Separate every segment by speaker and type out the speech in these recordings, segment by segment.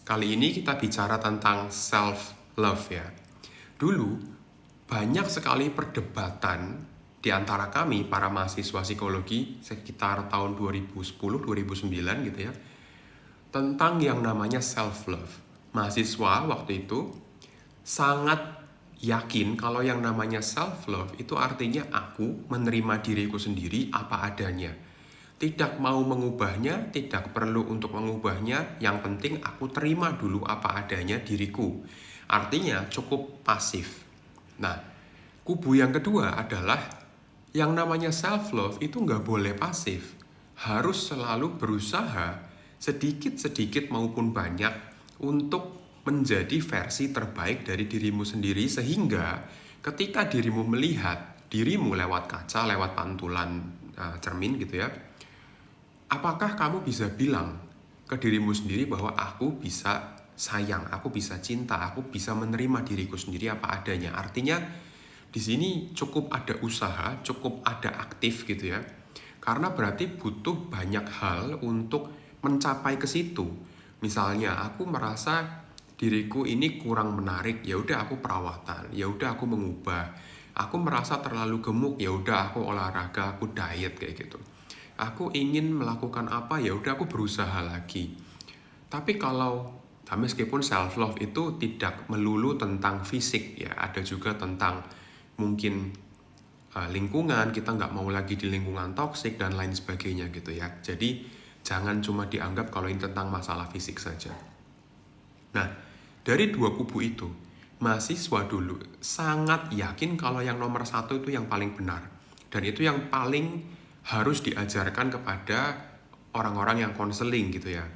Speaker 1: Kali ini kita bicara tentang self-love ya. Dulu, banyak sekali perdebatan di antara kami, para mahasiswa psikologi, sekitar tahun 2010-2009 gitu ya, tentang yang namanya self-love. Mahasiswa waktu itu sangat yakin kalau yang namanya self-love itu artinya aku menerima diriku sendiri apa adanya. Tidak mau mengubahnya, tidak perlu untuk mengubahnya, yang penting aku terima dulu apa adanya diriku. Artinya cukup pasif. Nah, kubu yang kedua adalah yang namanya self-love itu nggak boleh pasif. Harus selalu berusaha sedikit-sedikit maupun banyak untuk menjadi versi terbaik dari dirimu sendiri, sehingga ketika dirimu melihat dirimu lewat kaca, lewat pantulan cermin gitu ya, apakah kamu bisa bilang ke dirimu sendiri bahwa aku bisa sayang, aku bisa cinta, aku bisa menerima diriku sendiri apa adanya. Artinya di sini cukup ada usaha, cukup ada aktif gitu ya. Karena berarti butuh banyak hal untuk mencapai ke situ. Misalnya aku merasa diriku ini kurang menarik, ya udah aku perawatan, ya udah aku mengubah. Aku merasa terlalu gemuk, ya udah aku olahraga, aku diet kayak gitu. Aku ingin melakukan apa, ya udah aku berusaha lagi. Tapi meskipun self love itu tidak melulu tentang fisik ya, ada juga tentang mungkin lingkungan, kita nggak mau lagi di lingkungan toksik dan lain sebagainya gitu ya. Jadi jangan cuma dianggap kalau ini tentang masalah fisik saja. Nah, dari dua kubu itu, mahasiswa dulu sangat yakin kalau yang nomor satu itu yang paling benar. Dan itu yang paling harus diajarkan kepada orang-orang yang konseling gitu ya.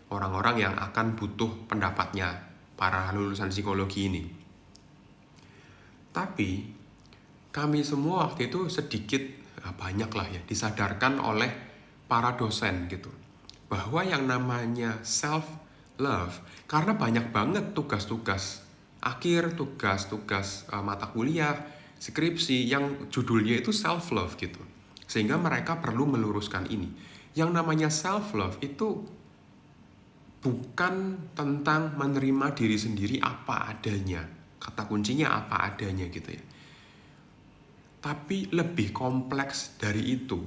Speaker 1: Orang-orang yang akan butuh pendapatnya, para lulusan psikologi ini. Tapi, kami semua waktu itu sedikit, banyak lah ya, disadarkan oleh para dosen gitu. Bahwa yang namanya self-love, karena banyak banget tugas-tugas akhir, tugas-tugas mata kuliah, skripsi yang judulnya itu self-love gitu. Sehingga mereka perlu meluruskan ini. Yang namanya self-love itu bukan tentang menerima diri sendiri apa adanya. Kata kuncinya apa adanya gitu ya. Tapi lebih kompleks dari itu.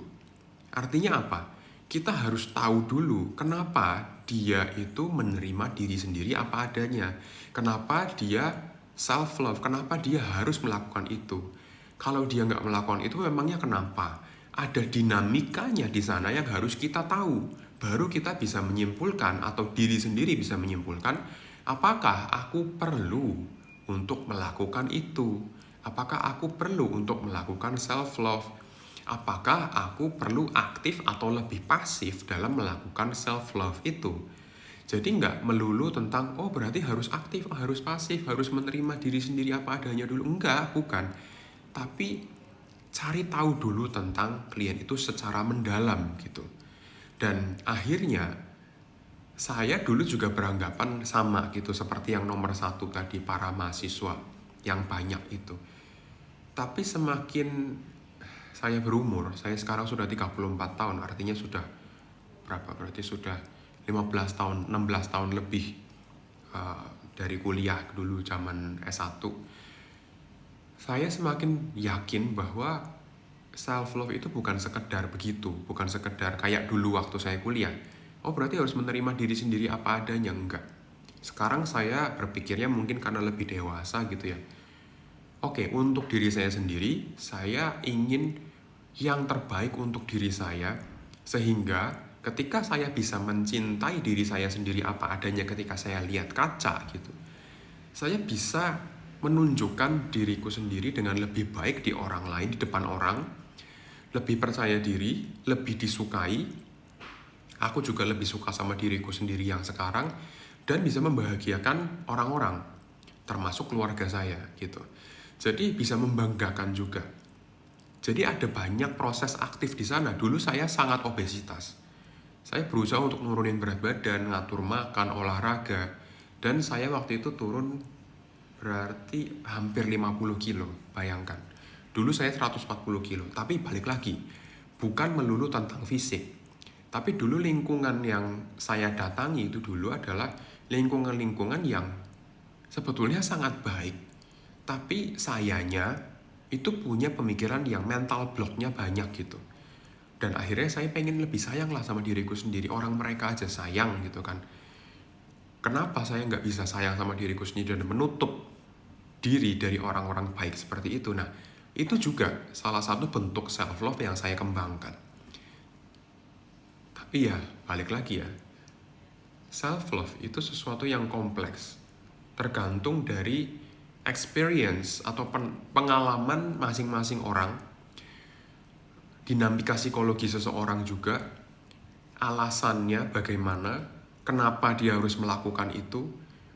Speaker 1: Artinya apa? Kita harus tahu dulu kenapa dia itu menerima diri sendiri apa adanya. Kenapa dia self-love, kenapa dia harus melakukan itu. Kalau dia nggak melakukan itu memangnya kenapa? Ada dinamikanya di sana yang harus kita tahu. Baru kita bisa menyimpulkan atau diri sendiri bisa menyimpulkan apakah aku perlu untuk melakukan itu. Apakah aku perlu untuk melakukan self-love? Apakah aku perlu aktif atau lebih pasif dalam melakukan self-love itu? Jadi nggak melulu tentang, oh berarti harus aktif, harus pasif, harus menerima diri sendiri apa adanya dulu. Enggak, bukan. Tapi cari tahu dulu tentang klien itu secara mendalam gitu. Dan akhirnya saya dulu juga beranggapan sama gitu, seperti yang nomor satu tadi, para mahasiswa yang banyak itu. Tapi semakin saya berumur, saya sekarang sudah 34 tahun, artinya sudah berapa? Berarti sudah 15 tahun, 16 tahun lebih dari kuliah dulu zaman S1. Saya semakin yakin bahwa self-love itu bukan sekedar begitu, bukan sekedar kayak dulu waktu saya kuliah. Oh berarti harus menerima diri sendiri apa adanya, enggak. Sekarang saya berpikirnya mungkin karena lebih dewasa gitu ya. Oke, untuk diri saya sendiri, saya ingin yang terbaik untuk diri saya, sehingga ketika saya bisa mencintai diri saya sendiri apa adanya ketika saya lihat kaca gitu, saya bisa menunjukkan diriku sendiri dengan lebih baik di orang lain, di depan orang, lebih percaya diri, lebih disukai. Aku juga lebih suka sama diriku sendiri yang sekarang, dan bisa membahagiakan orang-orang, termasuk keluarga saya gitu. Jadi bisa membanggakan juga. Jadi ada banyak proses aktif di sana. Dulu saya sangat obesitas. Saya berusaha untuk nurunin berat badan, ngatur makan, olahraga. Dan saya waktu itu turun berarti hampir 50 kilo, bayangkan. Dulu saya 140 kilo, tapi balik lagi, bukan melulu tentang fisik. Tapi dulu lingkungan yang saya datangi itu dulu adalah lingkungan-lingkungan yang sebetulnya sangat baik, tapi sayanya itu punya pemikiran yang mental blocknya banyak gitu. Dan akhirnya saya pengen lebih sayang lah sama diriku sendiri. Orang mereka aja sayang gitu kan. Kenapa saya nggak bisa sayang sama diriku sendiri dan menutup diri dari orang-orang baik seperti itu? Nah, itu juga salah satu bentuk self-love yang saya kembangkan. Tapi ya, balik lagi ya. Self-love itu sesuatu yang kompleks. Tergantung dari experience atau pengalaman masing-masing orang, dinamika psikologi seseorang juga, alasannya bagaimana, kenapa dia harus melakukan itu,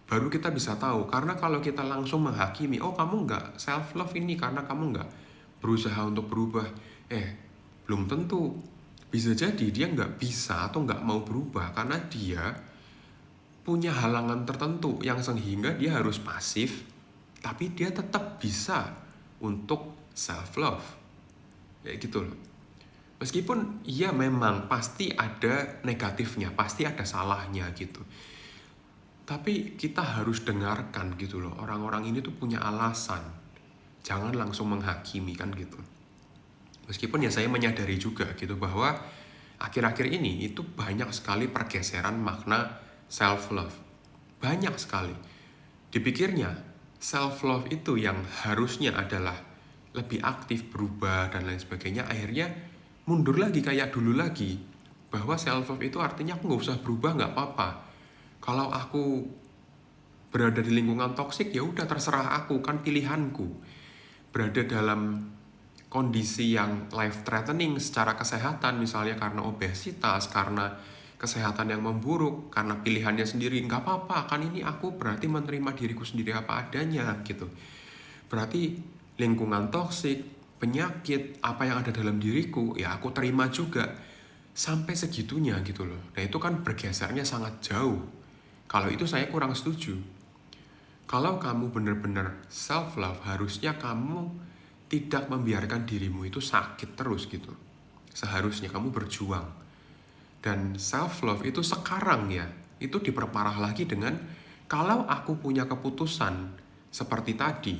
Speaker 1: baru kita bisa tahu. Karena kalau kita langsung menghakimi, oh kamu nggak self-love ini karena kamu nggak berusaha untuk berubah, belum tentu. Bisa jadi dia nggak bisa atau nggak mau berubah karena dia punya halangan tertentu yang sehingga dia harus pasif, tapi dia tetap bisa untuk self-love. Kayak gitu loh. Meskipun iya memang pasti ada negatifnya, pasti ada salahnya gitu. Tapi kita harus dengarkan gitu loh. Orang-orang ini tuh punya alasan. Jangan langsung menghakimi kan gitu. Meskipun ya saya menyadari juga gitu bahwa akhir-akhir ini itu banyak sekali pergeseran makna self-love. Banyak sekali. Dipikirnya self-love itu yang harusnya adalah lebih aktif, berubah dan lain sebagainya, akhirnya mundur lagi kayak dulu lagi. Bahwa self-love itu artinya aku nggak usah berubah, nggak apa-apa. Kalau aku berada di lingkungan toksik ya udah terserah aku, kan pilihanku. Berada dalam kondisi yang life threatening secara kesehatan, misalnya karena obesitas, karena kesehatan yang memburuk, karena pilihannya sendiri, nggak apa-apa, kan ini aku berarti menerima diriku sendiri apa adanya gitu. Berarti lingkungan toksik, penyakit, apa yang ada dalam diriku, ya aku terima juga. Sampai segitunya gitu loh. Nah itu kan bergesernya sangat jauh. Kalau itu saya kurang setuju. Kalau kamu benar-benar self-love, harusnya kamu tidak membiarkan dirimu itu sakit terus gitu. Seharusnya kamu berjuang. Dan self-love itu sekarang ya, itu diperparah lagi dengan kalau aku punya keputusan seperti tadi,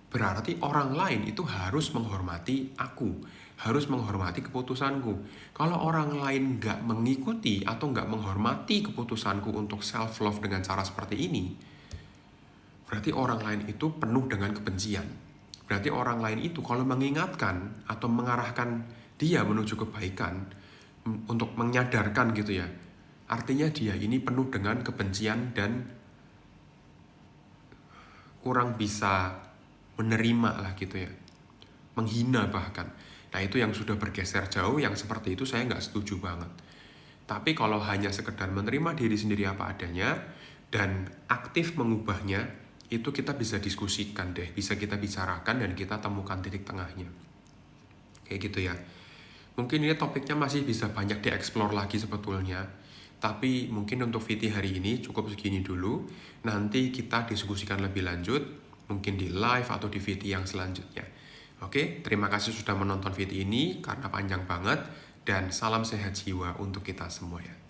Speaker 1: berarti orang lain itu harus menghormati aku, harus menghormati keputusanku. Kalau orang lain nggak mengikuti atau nggak menghormati keputusanku untuk self-love dengan cara seperti ini, berarti orang lain itu penuh dengan kebencian. Berarti orang lain itu kalau mengingatkan atau mengarahkan dia menuju kebaikan, untuk menyadarkan gitu ya, artinya dia ini penuh dengan kebencian dan kurang bisa menerima lah gitu ya, menghina bahkan. Nah itu yang sudah bergeser jauh, yang seperti itu saya nggak setuju banget. Tapi kalau hanya sekedar menerima diri sendiri apa adanya dan aktif mengubahnya, itu kita bisa diskusikan deh, bisa kita bicarakan dan kita temukan titik tengahnya. Kayak gitu ya. Mungkin ini topiknya masih bisa banyak dieksplor lagi sebetulnya. Tapi mungkin untuk VT hari ini cukup segini dulu. Nanti kita diskusikan lebih lanjut, mungkin di live atau di VT yang selanjutnya. Oke, terima kasih sudah menonton VT ini karena panjang banget. Dan salam sehat jiwa untuk kita semua ya.